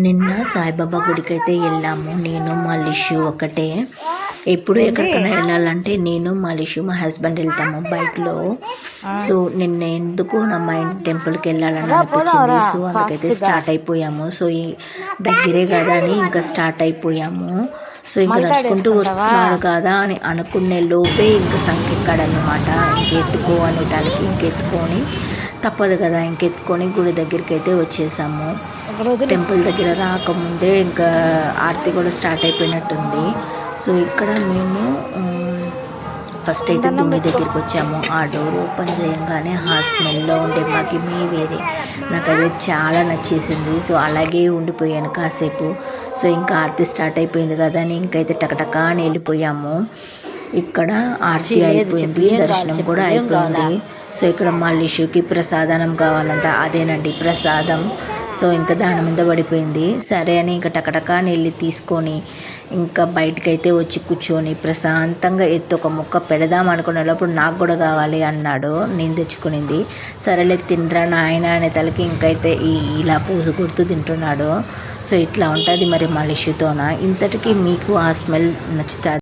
నిన్న సాయిబాబా గుడికైతే వెళ్ళాము. నేను మా లిషు ఒకటే. ఎప్పుడు ఎక్కడికైనా వెళ్ళాలంటే నేను మా లిషు మా హస్బెండ్ వెళ్తాము బైక్లో. సో నిన్న ఎందుకు నా మైండ్ టెంపుల్కి వెళ్ళాలని అనిపించింది. సో అందుకైతే స్టార్ట్ అయిపోయాము. సో ఈ దగ్గరే కదా అని ఇంకా స్టార్ట్ అయిపోయాము. సో ఇంకా నడుచుకుంటూ వస్తున్నాడు కదా అని అనుకునే లోపే ఇంకా సంకెక్కాడనమాట. ఇంకెత్తుకో అనే దానికి ఇంకెత్తుకొని తప్పదు కదా, ఇంకెత్తుకొని గుడి దగ్గరికి అయితే వచ్చేసాము. టెంపుల్ దగ్గర రాకముందే ఇంకా ఆరతి కూడా స్టార్ట్ అయిపోయినట్టుంది. సో ఇక్కడ మేము ఫస్ట్ అయితే దుమ్మి దగ్గరికి వచ్చాము. ఆ డోర్ ఓపెన్ చేయంగానే ఆ స్మెల్లో ఉండే మగిమే వేరే. నాకు అది చాలా నచ్చేసింది. సో అలాగే ఉండిపోయాను కాసేపు. సో ఇంకా ఆరతి స్టార్ట్ అయిపోయింది కదా అని ఇంకైతే టకటకా అని వెళ్ళిపోయాము. ఇక్కడ ఆరతి అయిపోయింది, దర్శనం కూడా అయిపోయింది. సో ఇక్కడ మా లిషుకి ప్రసాదనం కావాలంట, అదేనండి ప్రసాదం. సో ఇంకా దాని మీద పడిపోయింది. సరే అని ఇంకా టకటకా వెళ్ళి తీసుకొని ఇంకా బయటకైతే వచ్చి కూర్చొని ప్రశాంతంగా ఒక ముక్క పెడదాం అనుకునేటప్పుడు నాకు కూడా కావాలి అన్నాడు. నేను తెచ్చుకునింది. సరేలే తినరా నాయన అనే తలకి ఇంకైతే ఇలా పూసు కొడుతూ తింటున్నాడు. సో ఇట్లా ఉంటుంది మరి మా లిషుతోన. ఇంతటికి మీకు ఆ స్మెల్ నచ్చుతుంది.